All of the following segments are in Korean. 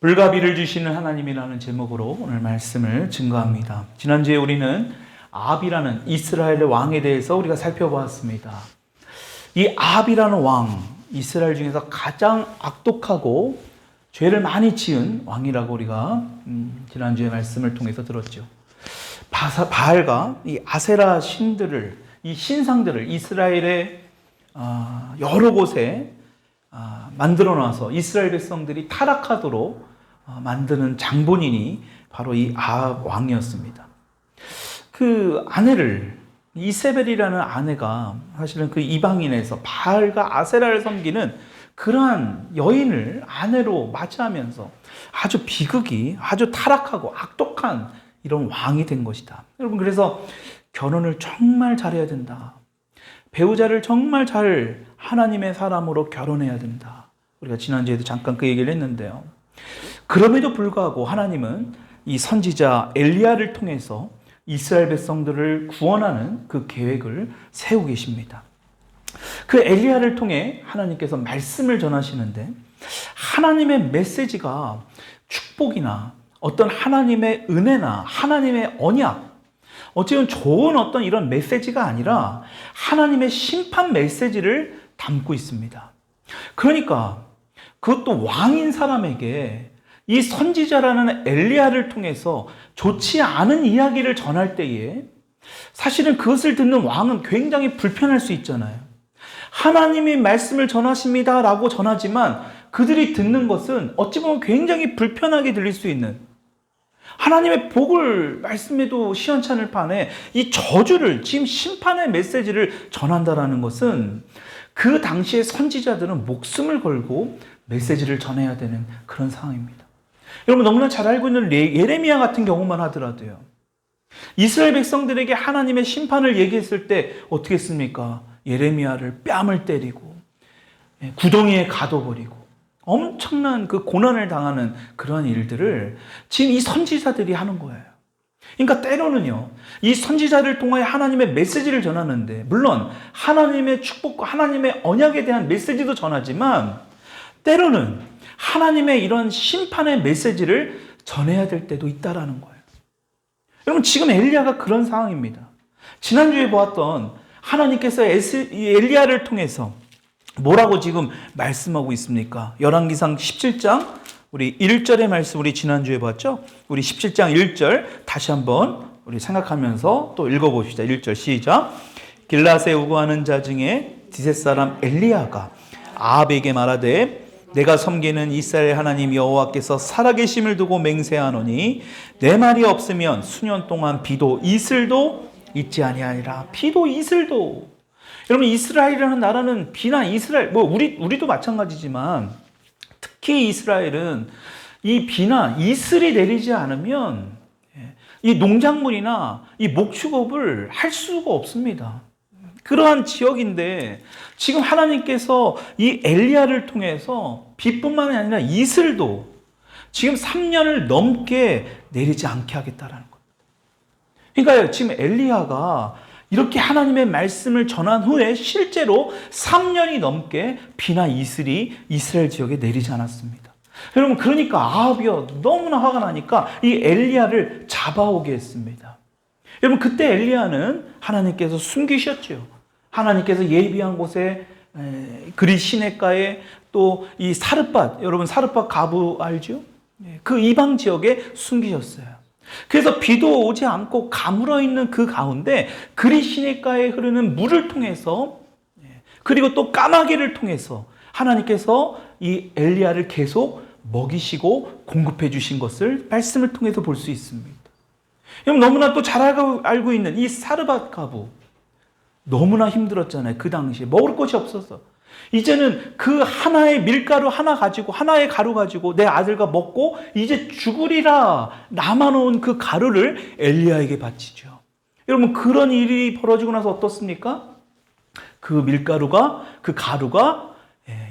불가비를 주시는 하나님이라는 제목으로 오늘 말씀을 증거합니다. 지난주에 우리는 아합이라는 이스라엘의 왕에 대해서 우리가 살펴보았습니다. 이 아합이라는 왕, 이스라엘 중에서 가장 악독하고 죄를 많이 지은 왕이라고 우리가 지난주에 말씀을 통해서 들었죠. 바알과 이 아세라 신들을, 이 신상들을 이스라엘의 여러 곳에 만들어 놔서 이스라엘 백성들이 타락하도록 만드는 장본인이 바로 이 아합 왕이었습니다. 그 아내를, 이세벨이라는 아내가 사실은 그 이방인에서 바알과 아세라를 섬기는 그러한 여인을 아내로 맞이하면서 아주 비극이, 아주 타락하고 악독한 이런 왕이 된 것이다. 여러분, 그래서 결혼을 정말 잘해야 된다. 배우자를 정말 잘 하나님의 사람으로 결혼해야 된다. 우리가 지난주에도 잠깐 그 얘기를 했는데요. 그럼에도 불구하고 하나님은 이 선지자 엘리야를 통해서 이스라엘 백성들을 구원하는 그 계획을 세우고 계십니다. 그 엘리야를 통해 하나님께서 말씀을 전하시는데 하나님의 메시지가 축복이나 어떤 하나님의 은혜나 하나님의 언약, 어찌보면 좋은 어떤 이런 메시지가 아니라 하나님의 심판 메시지를 담고 있습니다. 그러니까 그것도 왕인 사람에게 이 선지자라는 엘리야를 통해서 좋지 않은 이야기를 전할 때에 사실은 그것을 듣는 왕은 굉장히 불편할 수 있잖아요. 하나님이 말씀을 전하십니다 라고 전하지만 그들이 듣는 것은 어찌 보면 굉장히 불편하게 들릴 수 있는, 하나님의 복을 말씀에도 시원찮을 판에 이 저주를, 지금 심판의 메시지를 전한다라는 것은 그 당시의 선지자들은 목숨을 걸고 메시지를 전해야 되는 그런 상황입니다. 여러분, 너무나 잘 알고 있는 예레미야 같은 경우만 하더라도요, 이스라엘 백성들에게 하나님의 심판을 얘기했을 때 어떻게 했습니까? 예레미야를 뺨을 때리고 구덩이에 가둬버리고 엄청난 그 고난을 당하는 그런 일들을 지금 이 선지자들이 하는 거예요. 그러니까 때로는요, 이 선지자를 통하여 하나님의 메시지를 전하는데, 물론 하나님의 축복과 하나님의 언약에 대한 메시지도 전하지만 때로는 하나님의 이런 심판의 메시지를 전해야 될 때도 있다라는 거예요. 여러분, 지금 엘리야가 그런 상황입니다. 지난주에 보았던 하나님께서 엘리야를 통해서 뭐라고 지금 말씀하고 있습니까? 열왕기상 17장 우리 1절의 말씀, 우리 지난주에 봤죠? 우리 17장 1절 다시 한번 우리 생각하면서 또 읽어봅시다. 1절 시작. 길라세 우거하는 자 중에 디셋 사람 엘리야가 아합에게 말하되 내가 섬기는 이스라엘 하나님 여호와께서 살아계심을 두고 맹세하노니 내 말이 없으면 수년 동안 비도 이슬도 있지 아니하니라. 비도 이슬도. 여러분, 이스라엘이라는 나라는 비나 이스라엘, 우리도 마찬가지지만 특히 이스라엘은 이 비나 이슬이 내리지 않으면 이 농작물이나 이 목축업을 할 수가 없습니다. 그러한 지역인데 지금 하나님께서 이 엘리야를 통해서 비뿐만 아니라 이슬도 지금 3년을 넘게 내리지 않게 하겠다라는 겁니다. 그러니까 지금 엘리야가 이렇게 하나님의 말씀을 전한 후에 실제로 3년이 넘게 비나 이슬이 이스라엘 지역에 내리지 않았습니다. 여러분, 그러니까 아합이요, 너무나 화가 나니까 이 엘리야를 잡아오게 했습니다. 여러분, 그때 엘리야는 하나님께서 숨기셨죠. 하나님께서 예비한 곳에 그리 시냇가에 또 이 사르밧, 여러분 사르밧 가부 알죠? 그 이방 지역에 숨기셨어요. 그래서 비도 오지 않고 가물어 있는 그 가운데 그리 시냇가에 흐르는 물을 통해서, 그리고 또 까마귀를 통해서 하나님께서 이 엘리야를 계속 먹이시고 공급해 주신 것을 말씀을 통해서 볼 수 있습니다. 여러분, 너무나 또 잘 알고 있는 이 사르밧 가부, 너무나 힘들었잖아요. 그 당시에 먹을 것이 없어서 이제는 그 하나의 밀가루 하나 가지고, 하나의 가루 가지고 내 아들과 먹고 이제 죽으리라 남아놓은 그 가루를 엘리야에게 바치죠. 여러분, 그런 일이 벌어지고 나서 어떻습니까? 그 밀가루가, 그 가루가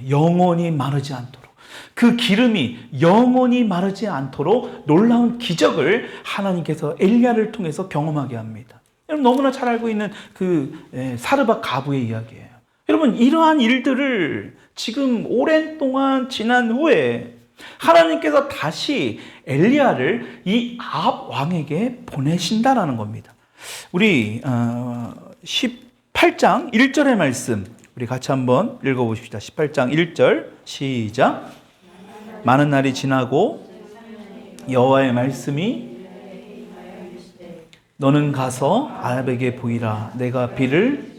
영원히 마르지 않도록, 그 기름이 영원히 마르지 않도록 놀라운 기적을 하나님께서 엘리야를 통해서 경험하게 합니다. 여러분, 너무나 잘 알고 있는 그 사르밧 가부의 이야기예요. 여러분, 이러한 일들을 지금 오랜 동안 지난 후에 하나님께서 다시 엘리야를 이 아합 왕에게 보내신다라는 겁니다. 우리 18장 1절의 말씀 우리 같이 한번 읽어보십시다. 18장 1절 시작. 많은 날이 지나고 여호와의 말씀이 너는 가서 아합에게 보이라. 내가 비를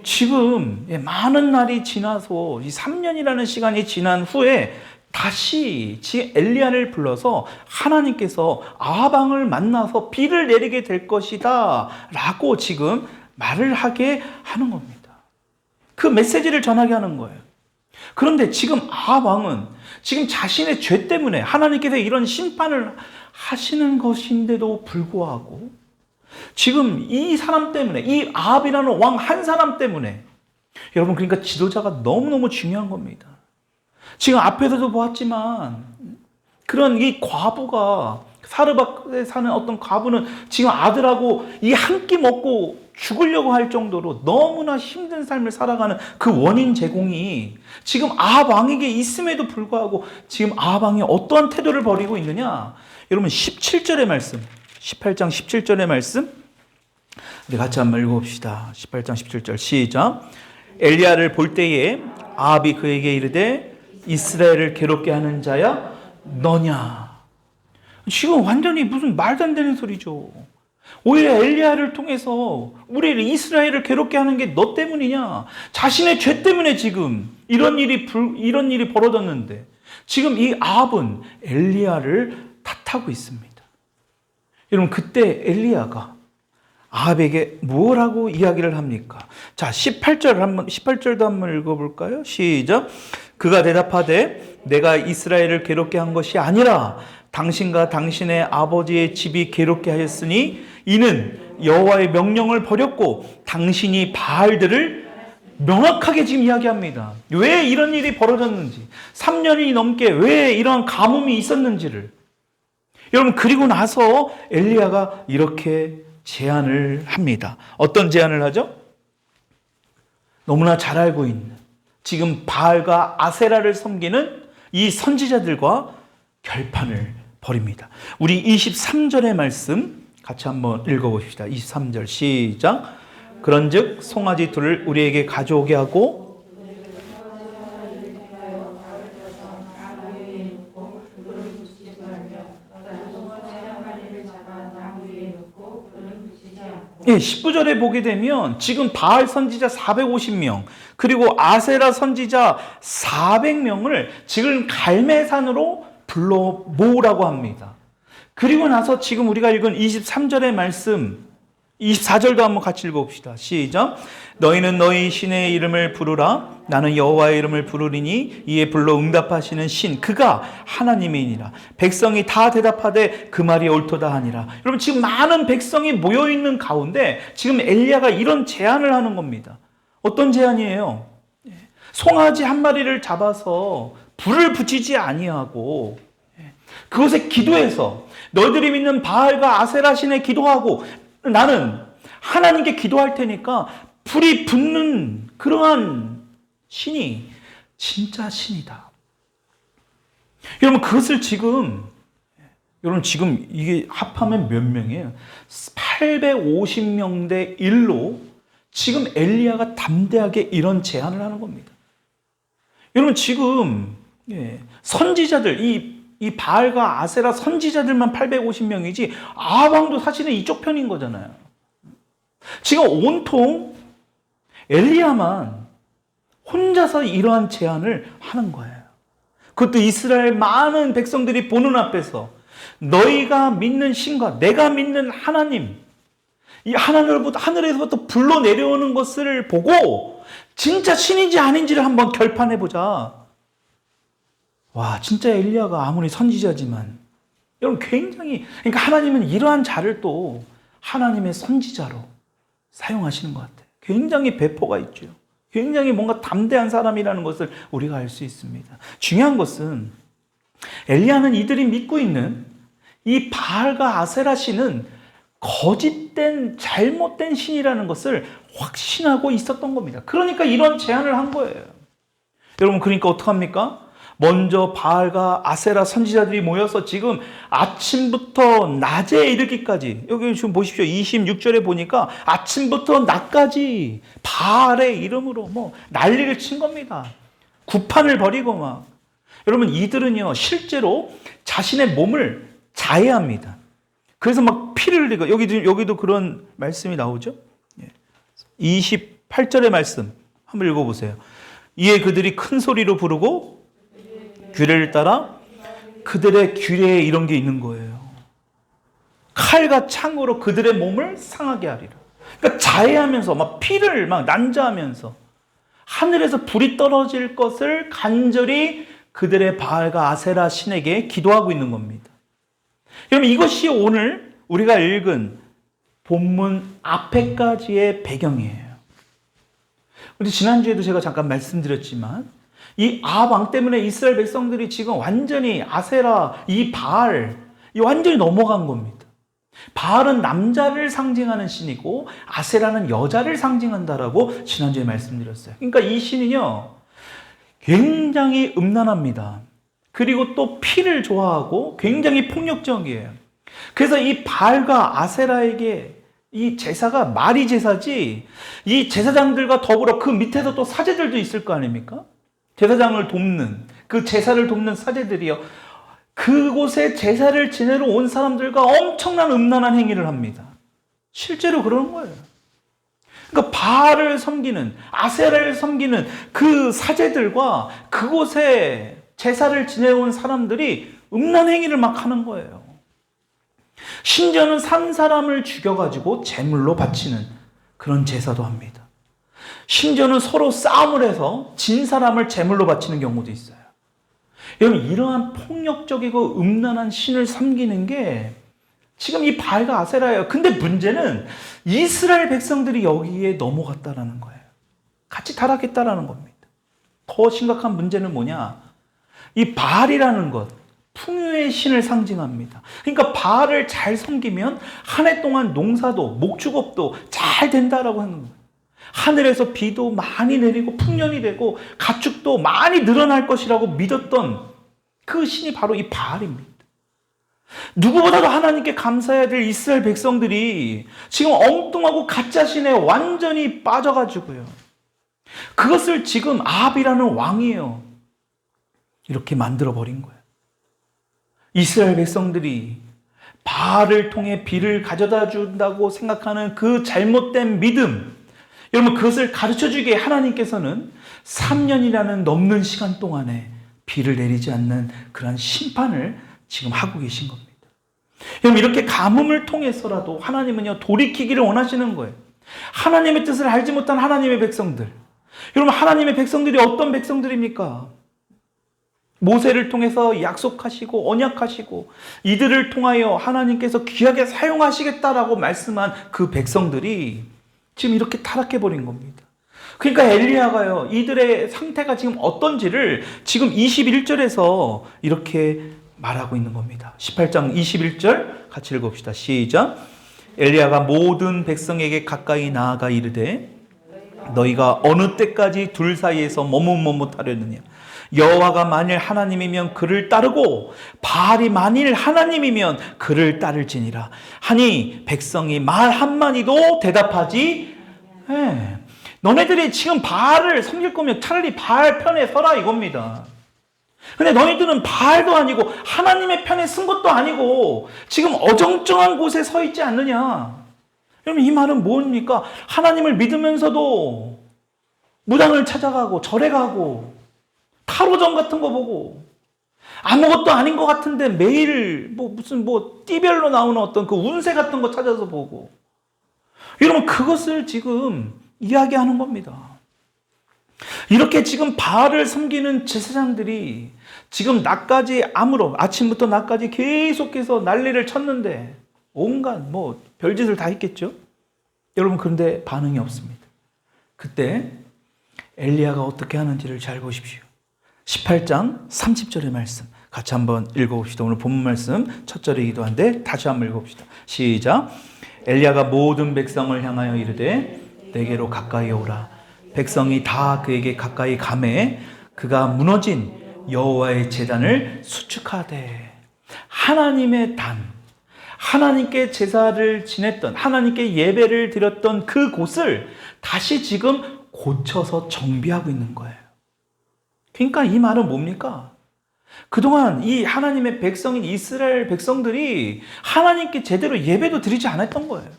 지금 많은 날이 지나서 이 3년이라는 시간이 지난 후에 다시 엘리야를 불러서 하나님께서 아합 왕을 만나서 비를 내리게 될 것이다 라고 지금 말을 하게 하는 겁니다. 그 메시지를 전하게 하는 거예요. 그런데 지금 아합 왕은 지금 자신의 죄 때문에 하나님께서 이런 심판을 하시는 것인데도 불구하고 지금 이 사람 때문에, 이 아합이라는 왕 한 사람 때문에, 여러분 그러니까 지도자가 너무너무 중요한 겁니다. 지금 앞에서도 보았지만 그런 이 과부가 사르밧에 사는 어떤 과부는 지금 아들하고 이 한 끼 먹고 죽으려고 할 정도로 너무나 힘든 삶을 살아가는 그 원인 제공이 지금 아합 왕에게 있음에도 불구하고 지금 아합 왕이 어떠한 태도를 벌이고 있느냐? 여러분 17절의 말씀, 18장 17절의 말씀 우리 같이 한번 읽어봅시다. 18장 17절 시작. 엘리야를 볼 때에 아합이 그에게 이르되 이스라엘을 괴롭게 하는 자야 너냐? 지금 완전히 무슨 말도 안 되는 소리죠. 오히려 엘리야를 통해서 우리 이스라엘을 괴롭게 하는 게 너 때문이냐? 자신의 죄 때문에 지금 이런 일이 벌어졌는데 지금 이 아합은 엘리야를 탓하고 있습니다. 여러분 그때 엘리야가 아합에게 뭐라고 이야기를 합니까? 자, 18절도 한번 읽어볼까요? 시작. 그가 대답하되 내가 이스라엘을 괴롭게 한 것이 아니라 당신과 당신의 아버지의 집이 괴롭게 하였으니 이는 여호와의 명령을 버렸고 당신이 바알들을 명확하게 지금 이야기합니다. 왜 이런 일이 벌어졌는지, 3년이 넘게 왜 이런 가뭄이 있었는지를. 여러분 그리고 나서 엘리야가 이렇게 제안을 합니다. 어떤 제안을 하죠? 너무나 잘 알고 있는 지금 바알과 아세라를 섬기는 이 선지자들과 결판을 벌입니다. 우리 23절의 말씀 같이 한번 읽어봅시다. 23절 시작. 그런즉 송아지 둘을 우리에게 가져오게 하고 예, 19절에 보게 되면 지금 바알 선지자 450명 그리고 아세라 선지자 400명을 지금 갈매산으로 불러 모으라고 합니다. 그리고 나서 지금 우리가 읽은 23절의 말씀 24절도 한번 같이 읽어봅시다. 시작. 너희는 너희 신의 이름을 부르라. 나는 여호와의 이름을 부르리니 이에 불러 응답하시는 신 그가 하나님이니라. 백성이 다 대답하되 그 말이 옳도다 하니라. 여러분 지금 많은 백성이 모여있는 가운데 지금 엘리야가 이런 제안을 하는 겁니다. 어떤 제안이에요? 송아지 한 마리를 잡아서 불을 붙이지 아니하고 그것에 기도해서 너희들이 믿는 바알과 아세라 신에 기도하고 나는 하나님께 기도할 테니까 불이 붙는 그러한 신이 진짜 신이다. 여러분 그것을 지금 이게 합하면 몇 명이에요? 850명 대 1로 지금 엘리야가 담대하게 이런 제안을 하는 겁니다. 여러분 지금 선지자들 이 바알과 아세라 선지자들만 850명이지 아합 왕도 사실은 이쪽 편인 거잖아요. 지금 온통 엘리야만 혼자서 이러한 제안을 하는 거예요. 그것도 이스라엘 많은 백성들이 보는 앞에서 너희가 믿는 신과 내가 믿는 하나님, 이 하늘에서부터 불러 내려오는 것을 보고 진짜 신인지 아닌지를 한번 결판해보자. 와, 진짜 엘리야가 아무리 선지자지만 여러분 그러니까 하나님은 이러한 자를 또 하나님의 선지자로 사용하시는 것 같아요. 굉장히 배포가 있죠. 굉장히 뭔가 담대한 사람이라는 것을 우리가 알 수 있습니다. 중요한 것은 엘리야는 이들이 믿고 있는 이 바알과 아세라 신은 거짓된 잘못된 신이라는 것을 확신하고 있었던 겁니다. 그러니까 이런 제안을 한 거예요. 여러분 그러니까 어떡합니까? 먼저 바알과 아세라 선지자들이 모여서 지금 아침부터 낮에 이르기까지, 여기 지금 보십시오. 26절에 보니까 아침부터 낮까지 바알의 이름으로 뭐 난리를 친 겁니다. 구판을 벌이고 막. 여러분, 이들은요 실제로 자신의 몸을 자해합니다. 그래서 막 피를 흘리고, 여기도 그런 말씀이 나오죠. 28절의 말씀 한번 읽어보세요. 이에 그들이 큰 소리로 부르고 규례를 따라, 그들의 규례에 이런 게 있는 거예요. 칼과 창으로 그들의 몸을 상하게 하리라. 그러니까 자해하면서 막 피를 막 난자하면서 하늘에서 불이 떨어질 것을 간절히 그들의 바알과 아세라 신에게 기도하고 있는 겁니다. 여러분, 이것이 오늘 우리가 읽은 본문 앞에까지의 배경이에요. 근데 지난주에도 제가 잠깐 말씀드렸지만 이 아합 왕 때문에 이스라엘 백성들이 지금 완전히 아세라, 이 바알, 이 완전히 넘어간 겁니다. 바알은 남자를 상징하는 신이고 아세라는 여자를 상징한다라고 지난주에 말씀드렸어요. 그러니까 이 신은요 굉장히 음란합니다. 그리고 또 피를 좋아하고 굉장히 폭력적이에요. 그래서 이 바알과 아세라에게 이 제사가 말이 제사지, 이 제사장들과 더불어 그 밑에서 또 사제들도 있을 거 아닙니까? 제사장을 돕는, 그 제사를 돕는 사제들이요, 그곳에 제사를 지내러 온 사람들과 엄청난 음란한 행위를 합니다. 실제로 그러는 거예요. 그러니까 바알을 섬기는, 아세라를 섬기는 그 사제들과 그곳에 제사를 지내온 사람들이 음란 행위를 막 하는 거예요. 심지어는 산 사람을 죽여가지고 제물로 바치는 그런 제사도 합니다. 심지어는 서로 싸움을 해서 진 사람을 제물로 바치는 경우도 있어요. 여러분, 이러한 폭력적이고 음란한 신을 섬기는 게 지금 이 바알과 아세라예요. 근데 문제는 이스라엘 백성들이 여기에 넘어갔다라는 거예요. 같이 타락했다라는 겁니다. 더 심각한 문제는 뭐냐? 이 바알이라는 것, 풍요의 신을 상징합니다. 그러니까 바알을 잘 섬기면 한 해 동안 농사도 목축업도 잘 된다라고 하는 거예요. 하늘에서 비도 많이 내리고 풍년이 되고 가축도 많이 늘어날 것이라고 믿었던 그 신이 바로 이 바알입니다. 누구보다도 하나님께 감사해야 될 이스라엘 백성들이 지금 엉뚱하고 가짜 신에 완전히 빠져가지고요, 그것을 지금 아합이라는 왕이에요, 이렇게 만들어버린 거예요. 이스라엘 백성들이 바알을 통해 비를 가져다 준다고 생각하는 그 잘못된 믿음, 여러분, 그것을 가르쳐주기에 하나님께서는 3년이라는 넘는 시간 동안에 비를 내리지 않는 그런 심판을 지금 하고 계신 겁니다. 여러분, 이렇게 가뭄을 통해서라도 하나님은요 돌이키기를 원하시는 거예요. 하나님의 뜻을 알지 못한 하나님의 백성들, 여러분, 하나님의 백성들이 어떤 백성들입니까? 모세를 통해서 약속하시고 언약하시고 이들을 통하여 하나님께서 귀하게 사용하시겠다라고 말씀한 그 백성들이 지금 이렇게 타락해버린 겁니다. 그러니까 엘리야가요, 이들의 상태가 지금 어떤지를 지금 21절에서 이렇게 말하고 있는 겁니다. 18장 21절 같이 읽어봅시다. 시작. 엘리야가 모든 백성에게 가까이 나아가 이르되 너희가 어느 때까지 둘 사이에서 머뭇머뭇하려느냐? 여호와가 만일 하나님이면 그를 따르고 바알이 만일 하나님이면 그를 따를지니라 하니 백성이 말 한마디도 대답하지. 너네들이 지금 바알을 섬길 거면 차라리 바알 편에 서라 이겁니다. 근데 너희들은 바알도 아니고 하나님의 편에 쓴 것도 아니고 지금 어정쩡한 곳에 서 있지 않느냐. 여러분, 이 말은 뭡니까? 하나님을 믿으면서도 무당을 찾아가고 절에 가고 타로점 같은 거 보고 아무것도 아닌 것 같은데 매일 무슨 띠별로 나오는 어떤 그 운세 같은 거 찾아서 보고, 여러분, 그것을 지금 이야기하는 겁니다. 이렇게 지금 바알을 섬기는 제사장들이 지금 낮까지 아침부터 낮까지 계속해서 난리를 쳤는데 온갖 별짓을 다 했겠죠. 여러분, 그런데 반응이 없습니다. 그때 엘리야가 어떻게 하는지를 잘 보십시오. 18장 30절의 말씀 같이 한번 읽어봅시다. 오늘 본문 말씀 첫 절이기도 한데 다시 한번 읽어봅시다. 시작. 엘리야가 모든 백성을 향하여 이르되 내게로 가까이 오라. 백성이 다 그에게 가까이 가매 그가 무너진 여호와의 제단을 수축하되. 하나님의 단, 하나님께 제사를 지냈던, 하나님께 예배를 드렸던 그 곳을 다시 지금 고쳐서 정비하고 있는 거예요. 그러니까 이 말은 뭡니까? 그동안 이 하나님의 백성인 이스라엘 백성들이 하나님께 제대로 예배도 드리지 않았던 거예요.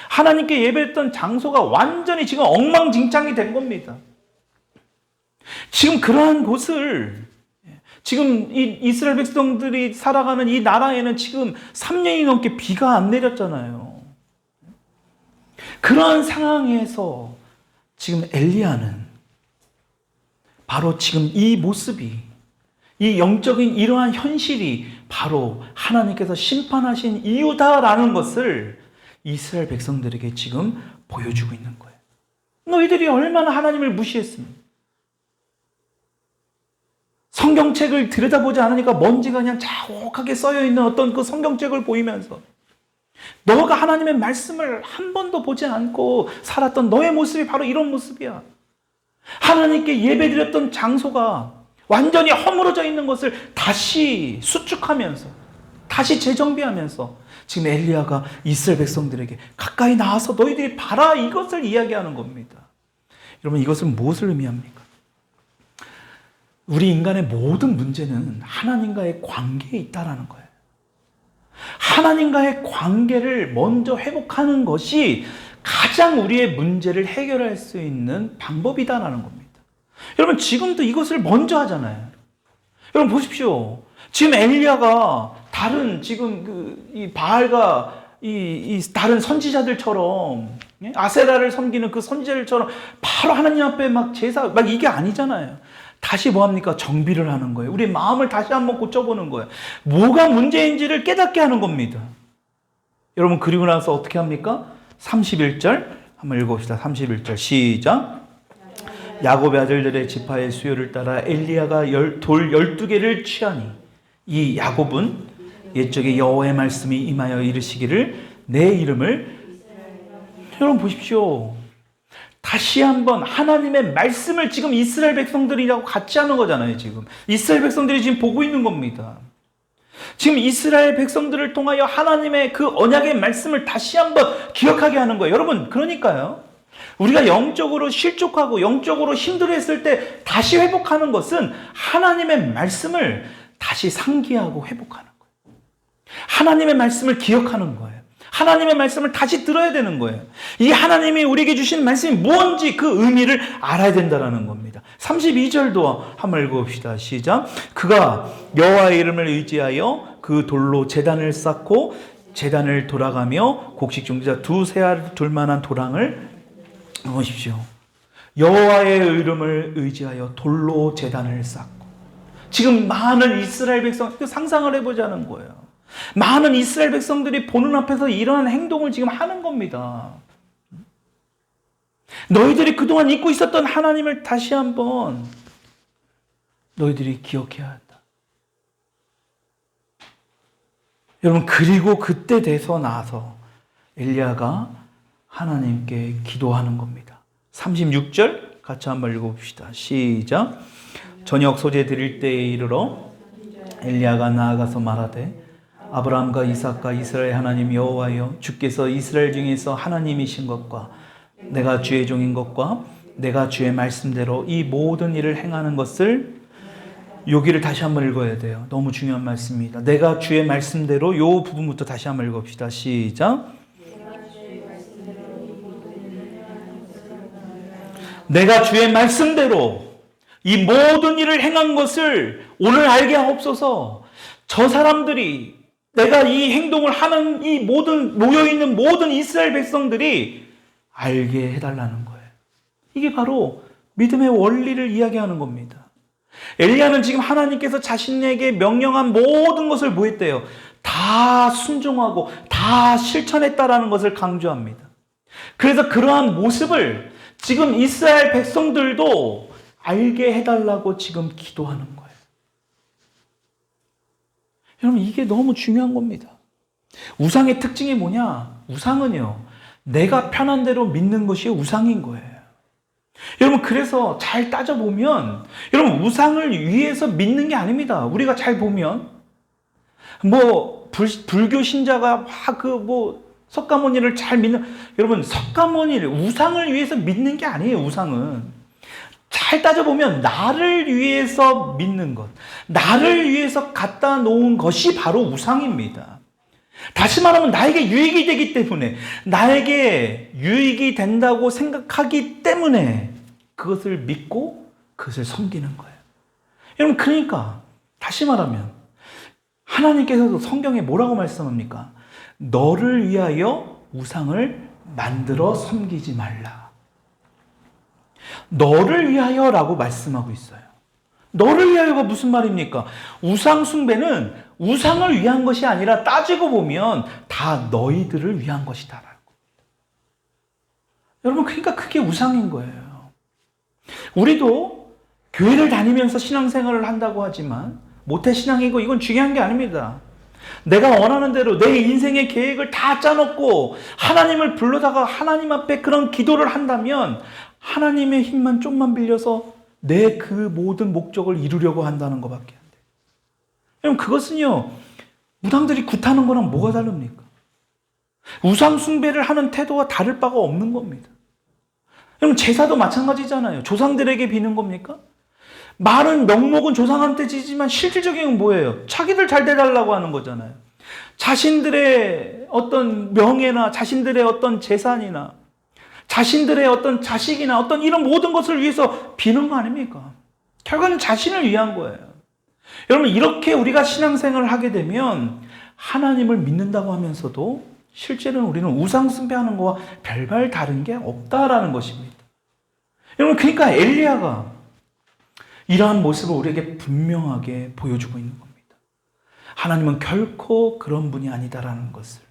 하나님께 예배했던 장소가 완전히 지금 엉망진창이 된 겁니다. 지금 그러한 곳을, 지금 이 이스라엘 백성들이 살아가는 이 나라에는 지금 3년이 넘게 비가 안 내렸잖아요. 그러한 상황에서 지금 엘리야는 바로 지금 이 모습이, 이 영적인 이러한 현실이 바로 하나님께서 심판하신 이유다라는 것을 이스라엘 백성들에게 지금 보여주고 있는 거예요. 너희들이 얼마나 하나님을 무시했습니까? 성경책을 들여다보지 않으니까 먼지가 그냥 자욱하게 써여있는 어떤 그 성경책을 보이면서 너가 하나님의 말씀을 한 번도 보지 않고 살았던 너의 모습이 바로 이런 모습이야. 하나님께 예배드렸던 장소가 완전히 허물어져 있는 것을 다시 수축하면서, 다시 재정비하면서 지금 엘리야가 이스라엘 백성들에게 가까이 나와서 너희들이 봐라, 이것을 이야기하는 겁니다. 여러분, 이것은 무엇을 의미합니까? 우리 인간의 모든 문제는 하나님과의 관계에 있다라는 거예요. 하나님과의 관계를 먼저 회복하는 것이 가장 우리의 문제를 해결할 수 있는 방법이다라는 겁니다. 여러분, 지금도 이것을 먼저 하잖아요. 여러분 보십시오. 지금 엘리야가 다른 지금 이 바알과 이 다른 선지자들처럼, 아세라를 섬기는 그 선지자들처럼 바로 하나님 앞에 막 제사 막 이게 아니잖아요. 다시 뭐합니까? 정비를 하는 거예요. 우리 마음을 다시 한번 고쳐보는 거예요. 뭐가 문제인지를 깨닫게 하는 겁니다. 여러분, 그리고 나서 어떻게 합니까? 31절 한번 읽어봅시다. 31절 시작. 야곱의 아들들의 지파의 수요를 따라 엘리야가 돌 12개를 취하니, 이 야곱은 옛적에 여호와의 말씀이 임하여 이르시기를 내 이름을, 여러분 보십시오. 다시 한번 하나님의 말씀을 지금 이스라엘 백성들이라고 같이 하는 거잖아요. 지금 이스라엘 백성들이 지금 보고 있는 겁니다. 지금 이스라엘 백성들을 통하여 하나님의 그 언약의 말씀을 다시 한번 기억하게 하는 거예요. 여러분, 그러니까요, 우리가 영적으로 실족하고 영적으로 힘들어했을 때 다시 회복하는 것은 하나님의 말씀을 다시 상기하고 회복하는 거예요. 하나님의 말씀을 기억하는 거예요. 하나님의 말씀을 다시 들어야 되는 거예요. 이 하나님이 우리에게 주신 말씀이 뭔지 그 의미를 알아야 된다는 겁니다. 32절도 한번 읽어봅시다. 시작. 그가 여호와의 이름을 의지하여 그 돌로 제단을 쌓고 제단을 돌아가며 곡식 중지자 두세 알 둘만한 도랑을, 보십시오. 여호와의 이름을 의지하여 돌로 제단을 쌓고, 지금 많은 이스라엘 백성, 상상을 해보자는 거예요. 많은 이스라엘 백성들이 보는 앞에서 이러한 행동을 지금 하는 겁니다. 너희들이 그동안 잊고 있었던 하나님을 다시 한번 너희들이 기억해야 한다. 여러분, 그리고 그때 돼서 나서 엘리야가 하나님께 기도하는 겁니다. 36절 같이 한번 읽어봅시다. 시작. 저녁 소재 드릴 때에 이르러 엘리야가 나아가서 말하되 아브라함과 이삭과 이스라엘 하나님 여호와여, 주께서 이스라엘 중에서 하나님이신 것과 내가 주의 종인 것과 내가 주의 말씀대로 이 모든 일을 행하는 것을, 여기를 다시 한번 읽어야 돼요. 너무 중요한 말씀입니다. 내가 주의 말씀대로, 요 부분부터 다시 한번 읽읍시다. 시작. 내가 주의 말씀대로 이 모든 일을 행한 것을 오늘 알게 하옵소서. 저 사람들이, 내가 이 행동을 하는 이 모든 모여있는 모든 이스라엘 백성들이 알게 해달라는 거예요. 이게 바로 믿음의 원리를 이야기하는 겁니다. 엘리야는 지금 하나님께서 자신에게 명령한 모든 것을 뭐 했대요? 다 순종하고 다 실천했다라는 것을 강조합니다. 그래서 그러한 모습을 지금 이스라엘 백성들도 알게 해달라고 지금 기도하는 거예요. 여러분, 이게 너무 중요한 겁니다. 우상의 특징이 뭐냐? 우상은요, 내가 편한 대로 믿는 것이 우상인 거예요. 여러분, 그래서 잘 따져보면, 여러분, 우상을 위해서 믿는 게 아닙니다. 우리가 잘 보면, 불교 신자가 석가모니를 잘 믿는, 여러분, 석가모니를, 우상을 위해서 믿는 게 아니에요, 우상은. 잘 따져보면, 나를 위해서 믿는 것, 나를 위해서 갖다 놓은 것이 바로 우상입니다. 다시 말하면 나에게 유익이 되기 때문에, 나에게 유익이 된다고 생각하기 때문에 그것을 믿고 그것을 섬기는 거예요. 여러분, 그러니까 다시 말하면 하나님께서도 성경에 뭐라고 말씀합니까? 너를 위하여 우상을 만들어 섬기지 말라. 너를 위하여라고 말씀하고 있어요. 너를 위하여가 무슨 말입니까? 우상 숭배는 우상을 위한 것이 아니라 따지고 보면 다 너희들을 위한 것이다라고. 여러분, 그러니까 그게 우상인 거예요. 우리도 교회를 다니면서 신앙생활을 한다고 하지만 모태신앙이고 이건 중요한 게 아닙니다. 내가 원하는 대로 내 인생의 계획을 다 짜놓고 하나님을 불러다가 하나님 앞에 그런 기도를 한다면 하나님의 힘만 좀만 빌려서 내 그 모든 목적을 이루려고 한다는 것밖에 안 돼요. 여러분, 그것은요, 무당들이 굿하는 거랑 뭐가 다릅니까? 우상 숭배를 하는 태도와 다를 바가 없는 겁니다. 여러분, 제사도 마찬가지잖아요. 조상들에게 비는 겁니까? 말은, 명목은 조상한테 지지만 실질적인 건 뭐예요? 자기들 잘 돼달라고 하는 거잖아요. 자신들의 어떤 명예나 자신들의 어떤 재산이나 자신들의 어떤 자식이나 어떤 이런 모든 것을 위해서 비는 거 아닙니까? 결과는 자신을 위한 거예요. 여러분, 이렇게 우리가 신앙생활을 하게 되면 하나님을 믿는다고 하면서도 실제로는 우리는 우상 숭배하는 거와 별반 다른 게 없다라는 것입니다. 여러분, 그러니까 엘리야가 이러한 모습을 우리에게 분명하게 보여주고 있는 겁니다. 하나님은 결코 그런 분이 아니다라는 것을,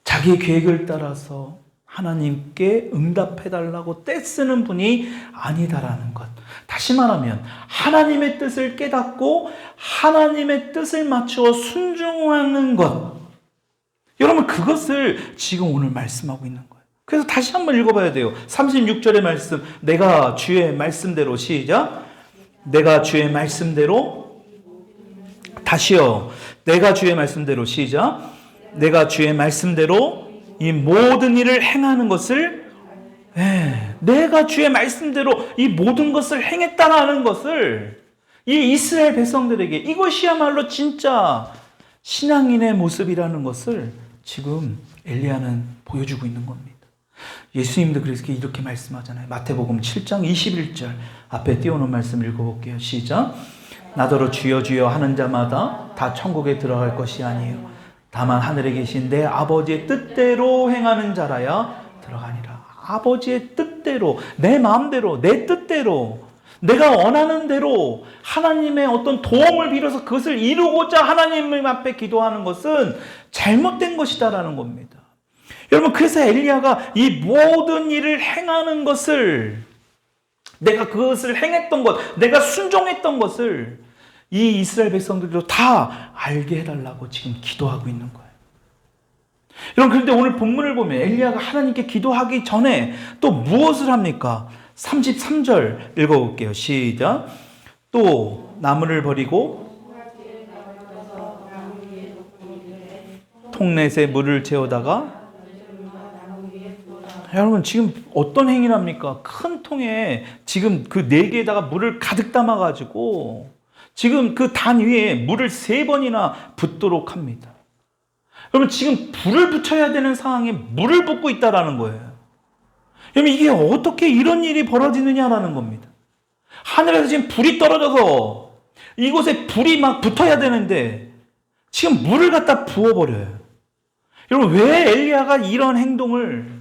자기의 계획을 따라서 하나님께 응답해달라고 떼쓰는 분이 아니다라는 것. 다시 말하면 하나님의 뜻을 깨닫고 하나님의 뜻을 맞추어 순종하는 것. 여러분, 그것을 지금 오늘 말씀하고 있는 거예요. 그래서 다시 한번 읽어봐야 돼요. 36절의 말씀, 내가 주의 말씀대로, 시작. 내가 주의 말씀대로, 다시요. 내가 주의 말씀대로, 시작. 내가 주의 말씀대로 이 모든 일을 행하는 것을, 내가 주의 말씀대로 이 모든 것을 행했다라는 것을 이 이스라엘 백성들에게, 이것이야말로 진짜 신앙인의 모습이라는 것을 지금 엘리야는 보여주고 있는 겁니다. 예수님도 그래서 이렇게 말씀하잖아요. 마태복음 7장 21절 앞에 띄워놓은 말씀 읽어볼게요. 시작. 나더러 주여 주여 하는 자마다 다 천국에 들어갈 것이 아니에요. 다만 하늘에 계신 내 아버지의 뜻대로 행하는 자라야 들어가니라. 아버지의 뜻대로, 내 마음대로, 내 뜻대로, 내가 원하는 대로 하나님의 어떤 도움을 빌어서 그것을 이루고자 하나님 앞에 기도하는 것은 잘못된 것이다라는 겁니다. 여러분, 그래서 엘리야가 이 모든 일을 행하는 것을, 내가 그것을 행했던 것, 내가 순종했던 것을 이 이스라엘 백성들도 다 알게 해달라고 지금 기도하고 있는 거예요. 여러분, 그런데 오늘 본문을 보면 엘리야가 하나님께 기도하기 전에 또 무엇을 합니까? 33절 읽어볼게요. 시작. 또 나무를 버리고 통넷에 물을 채우다가, 여러분, 지금 어떤 행위를 합니까? 큰 통에 지금 그 4개에다가 물을 가득 담아가지고 지금 그 단 위에 물을 3번이나 붓도록 합니다. 여러분, 지금 불을 붙여야 되는 상황에 물을 붓고 있다라는 거예요. 여러분, 이게 어떻게 이런 일이 벌어지느냐라는 겁니다. 하늘에서 지금 불이 떨어져서 이곳에 불이 막 붙어야 되는데 지금 물을 갖다 부어버려요. 여러분, 왜 엘리야가 이런 행동을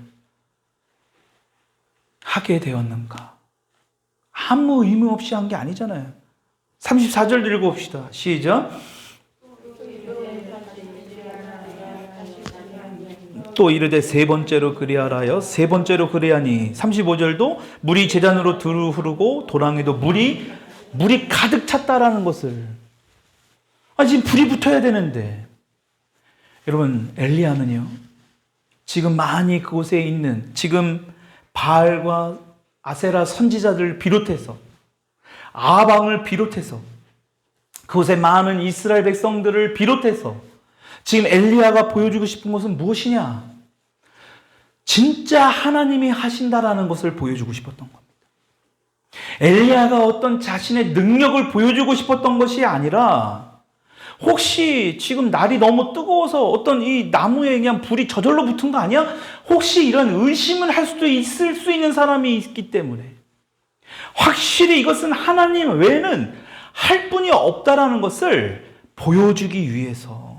하게 되었는가? 아무 의무 없이 한 게 아니잖아요. 34절 읽어봅시다. 시작. 또 이르되 3번째로 그리하라여 3번째로 그리하니, 35절도 물이 제잔으로 두루 흐르고 도랑에도 물이 가득 찼다라는 것을, 지금 불이 붙어야 되는데, 여러분, 엘리야는요 지금 많이 그곳에 있는, 지금 바알과 아세라 선지자들을 비롯해서 아방을 비롯해서 그곳에 많은 이스라엘 백성들을 비롯해서 지금 엘리야가 보여주고 싶은 것은 무엇이냐? 진짜 하나님이 하신다라는 것을 보여주고 싶었던 겁니다. 엘리야가 어떤 자신의 능력을 보여주고 싶었던 것이 아니라 혹시 지금 날이 너무 뜨거워서 어떤 이 나무에 그냥 불이 저절로 붙은 거 아니야? 혹시 이런 의심을 할 수도 있을 수 있는 사람이 있기 때문에 확실히 이것은 하나님 외에는 할 분이 없다라는 것을 보여주기 위해서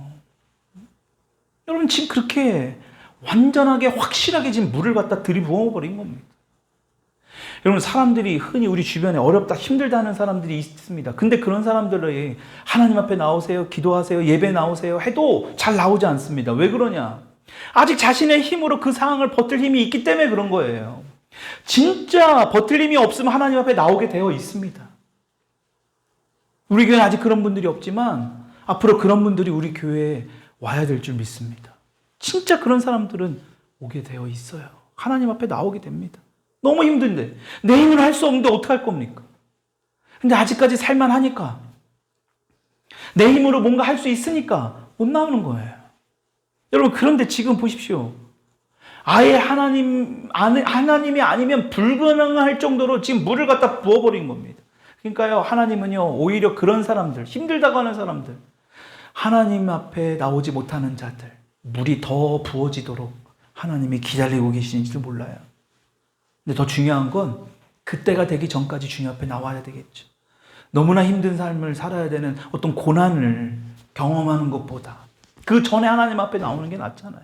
여러분 지금 그렇게 완전하게 확실하게 지금 물을 갖다 들이부어 버린 겁니다. 여러분 사람들이 흔히 우리 주변에 어렵다 힘들다 하는 사람들이 있습니다. 근데 그런 사람들이 하나님 앞에 나오세요, 기도하세요, 예배 나오세요 해도 잘 나오지 않습니다. 왜 그러냐? 아직 자신의 힘으로 그 상황을 버틸 힘이 있기 때문에 그런 거예요. 진짜 버틸 힘이 없으면 하나님 앞에 나오게 되어 있습니다. 우리 교회는 아직 그런 분들이 없지만 앞으로 그런 분들이 우리 교회에 와야 될 줄 믿습니다. 진짜 그런 사람들은 오게 되어 있어요. 하나님 앞에 나오게 됩니다. 너무 힘든데 내 힘으로 할 수 없는데 어떻게 할 겁니까? 근데 아직까지 살만하니까 내 힘으로 뭔가 할 수 있으니까 못 나오는 거예요. 여러분 그런데 지금 보십시오. 아예 하나님이 아니면 불가능할 정도로 지금 물을 갖다 부어버린 겁니다. 그러니까요 하나님은요 오히려 그런 사람들 힘들다고 하는 사람들 하나님 앞에 나오지 못하는 자들 물이 더 부어지도록 하나님이 기다리고 계시는지도 몰라요. 근데 더 중요한 건 그때가 되기 전까지 주님 앞에 나와야 되겠죠. 너무나 힘든 삶을 살아야 되는 어떤 고난을 경험하는 것보다 그 전에 하나님 앞에 나오는 게 낫잖아요.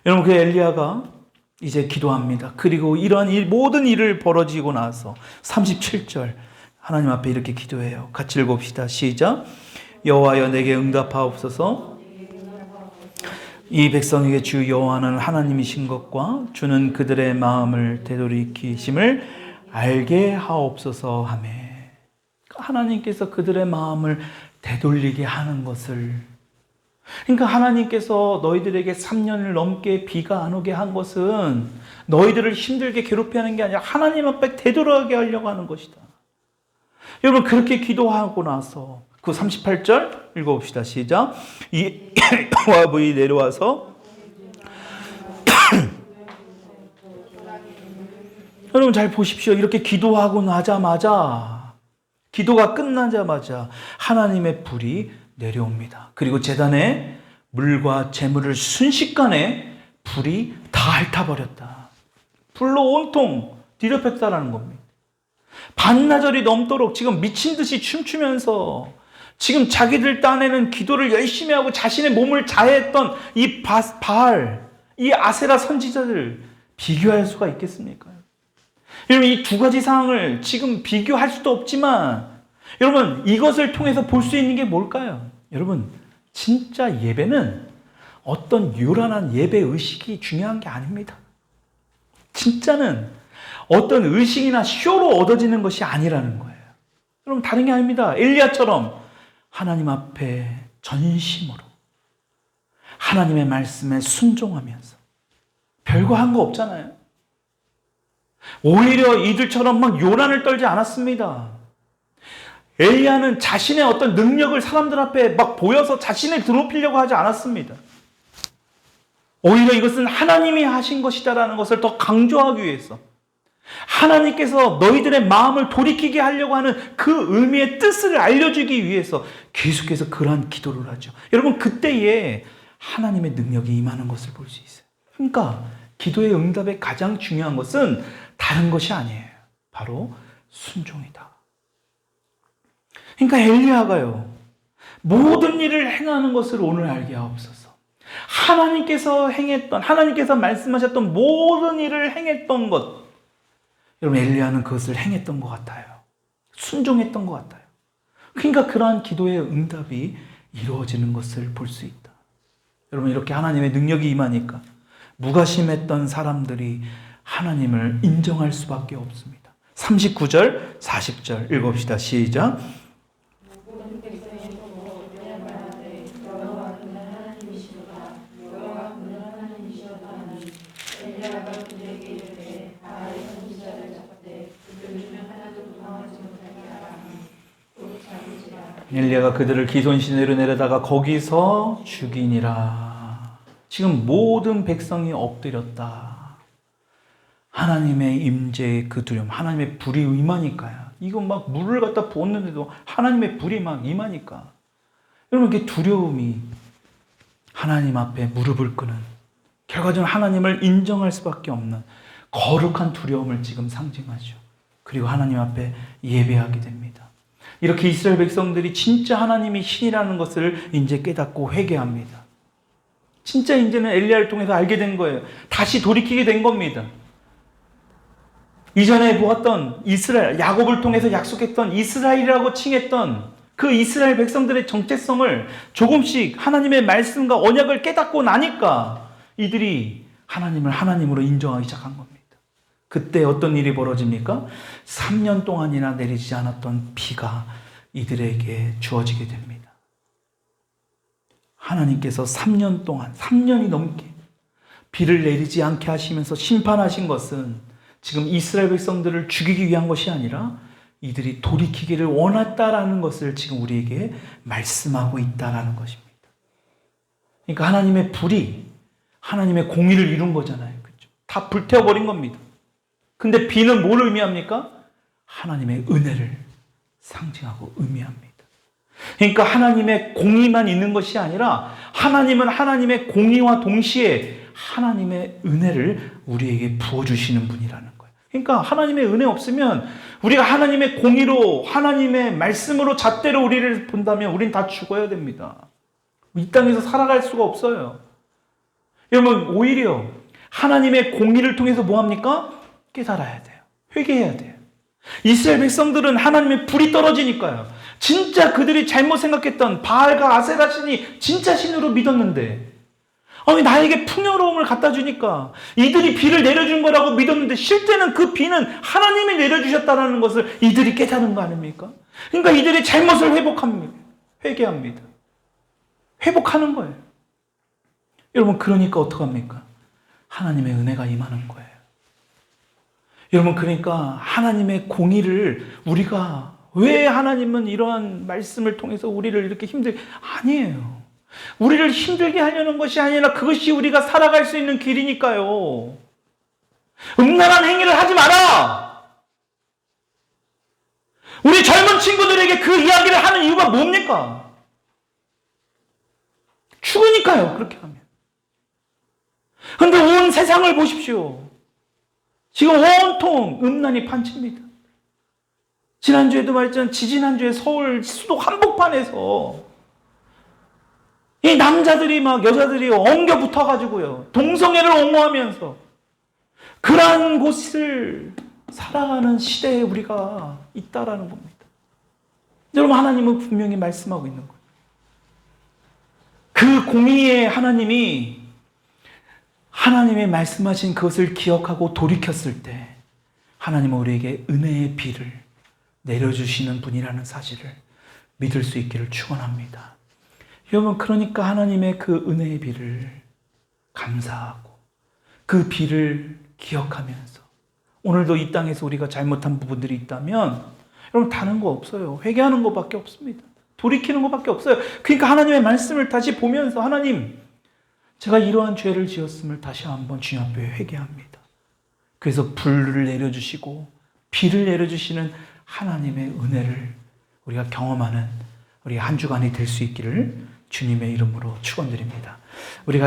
여러분 그 엘리야가 이제 기도합니다. 그리고 이러한 모든 일을 벌어지고 나서 37절 하나님 앞에 이렇게 기도해요. 같이 읽읍시다. 시작. 여호와여 내게 응답하옵소서. 이 백성에게 주 여호와는 하나님이신 것과 주는 그들의 마음을 되돌이키심을 알게 하옵소서 하며 하나님께서 그들의 마음을 되돌리게 하는 것을 그러니까 하나님께서 너희들에게 3년을 넘게 비가 안 오게 한 것은 너희들을 힘들게 괴롭게 하는 게 아니라 하나님 앞에 되돌아가게 하려고 하는 것이다. 여러분 그렇게 기도하고 나서 그 38절 읽어봅시다. 시작. 이 모압이 내려와서 여러분 잘 보십시오. 이렇게 기도하고 나자마자 기도가 끝나자마자 하나님의 불이 내려옵니다. 그리고 제단에 물과 재물을 순식간에 불이 다 핥아버렸다. 불로 온통 뒤덮였다라는 겁니다. 반나절이 넘도록 지금 미친 듯이 춤추면서 지금 자기들 딴에는 기도를 열심히 하고 자신의 몸을 자해했던 이 바알, 이 아세라 선지자들 비교할 수가 있겠습니까? 여러분 이 두 가지 상황을 지금 비교할 수도 없지만 여러분 이것을 통해서 볼 수 있는 게 뭘까요? 여러분 진짜 예배는 어떤 요란한 예배 의식이 중요한 게 아닙니다. 진짜는 어떤 의식이나 쇼로 얻어지는 것이 아니라는 거예요. 여러분 다른 게 아닙니다. 엘리야처럼 하나님 앞에 전심으로 하나님의 말씀에 순종하면서 별거 한 거 없잖아요. 오히려 이들처럼 막 요란을 떨지 않았습니다. 엘리야는 자신의 어떤 능력을 사람들 앞에 막 보여서 자신을 드높이려고 하지 않았습니다. 오히려 이것은 하나님이 하신 것이다라는 것을 더 강조하기 위해서 하나님께서 너희들의 마음을 돌이키게 하려고 하는 그 의미의 뜻을 알려주기 위해서 계속해서 그러한 기도를 하죠. 여러분 그때에 하나님의 능력이 임하는 것을 볼 수 있어요. 그러니까 기도의 응답의 가장 중요한 것은 다른 것이 아니에요. 바로 순종이다. 그러니까 엘리야가요 모든 일을 행하는 것을 오늘 알게 하옵소서. 하나님께서 말씀하셨던 모든 일을 행했던 것 여러분 엘리야는 그것을 행했던 것 같아요. 순종했던 것 같아요. 그러니까 그러한 기도의 응답이 이루어지는 것을 볼 수 있다. 여러분 이렇게 하나님의 능력이 임하니까 무관심했던 사람들이 하나님을 인정할 수밖에 없습니다. 39절 40절 읽읍시다. 시작. 엘리야가 그들을 기손 시내로 내려다가 거기서 죽이니라. 지금 모든 백성이 엎드렸다. 하나님의 임재의 그 두려움, 하나님의 불이 임하니까요. 이거 막 물을 갖다 부었는데도 하나님의 불이 막 임하니까. 여러분, 이게 두려움이 하나님 앞에 무릎을 꿇는, 결과적으로 하나님을 인정할 수밖에 없는 거룩한 두려움을 지금 상징하죠. 그리고 하나님 앞에 예배하게 됩니다. 이렇게 이스라엘 백성들이 진짜 하나님이 신이라는 것을 이제 깨닫고 회개합니다. 진짜 이제는 엘리야를 통해서 알게 된 거예요. 다시 돌이키게 된 겁니다. 이전에 보았던 이스라엘, 야곱을 통해서 약속했던 이스라엘이라고 칭했던 그 이스라엘 백성들의 정체성을 조금씩 하나님의 말씀과 언약을 깨닫고 나니까 이들이 하나님을 하나님으로 인정하기 시작한 겁니다. 그때 어떤 일이 벌어집니까? 3년 동안이나 내리지 않았던 비가 이들에게 주어지게 됩니다. 하나님께서 3년 동안, 3년이 넘게 비를 내리지 않게 하시면서 심판하신 것은 지금 이스라엘 백성들을 죽이기 위한 것이 아니라 이들이 돌이키기를 원했다라는 것을 지금 우리에게 말씀하고 있다라는 것입니다. 그러니까 하나님의 불이 하나님의 공의를 이룬 거잖아요. 그렇죠? 다 불태워버린 겁니다. 근데 비는 뭘 의미합니까? 하나님의 은혜를 상징하고 의미합니다. 그러니까 하나님의 공의만 있는 것이 아니라 하나님은 하나님의 공의와 동시에 하나님의 은혜를 우리에게 부어주시는 분이라는 거예요. 그러니까 하나님의 은혜 없으면 우리가 하나님의 공의로 하나님의 말씀으로 잣대로 우리를 본다면 우린 다 죽어야 됩니다. 이 땅에서 살아갈 수가 없어요. 여러분, 오히려 하나님의 공의를 통해서 뭐합니까? 깨달아야 돼요. 회개해야 돼요. 이스라엘 백성들은 하나님의 불이 떨어지니까요. 진짜 그들이 잘못 생각했던 바알과 아세라 신이 진짜 신으로 믿었는데, 아니 나에게 풍요로움을 갖다 주니까 이들이 비를 내려준 거라고 믿었는데 실제는 그 비는 하나님이 내려주셨다는 것을 이들이 깨닫는 거 아닙니까? 그러니까 이들이 잘못을 회복합니다. 회개합니다. 회복하는 거예요. 여러분, 그러니까 어떡합니까? 하나님의 은혜가 임하는 거예요. 여러분, 그러니까 하나님의 공의를 우리가 왜 하나님은 이러한 말씀을 통해서 우리를 이렇게 아니에요. 우리를 힘들게 하려는 것이 아니라 그것이 우리가 살아갈 수 있는 길이니까요. 음란한 행위를 하지 마라! 우리 젊은 친구들에게 그 이야기를 하는 이유가 뭡니까? 죽으니까요, 그렇게 하면. 근데 온 세상을 보십시오. 지금 온통 음란이 판칩니다. 지난주에도 말했지만 지지난주에 서울 수도 한복판에서 이 남자들이 막 여자들이 엉겨 붙어가지고요. 동성애를 옹호하면서 그러한 곳을 살아가는 시대에 우리가 있다라는 겁니다. 여러분, 하나님은 분명히 말씀하고 있는 거예요. 그 공의의 하나님이 하나님의 말씀하신 그것을 기억하고 돌이켰을 때 하나님은 우리에게 은혜의 비를 내려주시는 분이라는 사실을 믿을 수 있기를 축원합니다. 여러분, 그러니까 하나님의 그 은혜의 비를 감사하고 그 비를 기억하면서 오늘도 이 땅에서 우리가 잘못한 부분들이 있다면 여러분, 다른 거 없어요. 회개하는 것밖에 없습니다. 돌이키는 것밖에 없어요. 그러니까 하나님의 말씀을 다시 보면서 하나님, 제가 이러한 죄를 지었음을 다시 한번 주님 앞에 회개합니다. 그래서 불을 내려주시고 비를 내려주시는 하나님의 은혜를 우리가 경험하는 우리 한 주간이 될 수 있기를 주님의 이름으로 축원드립니다.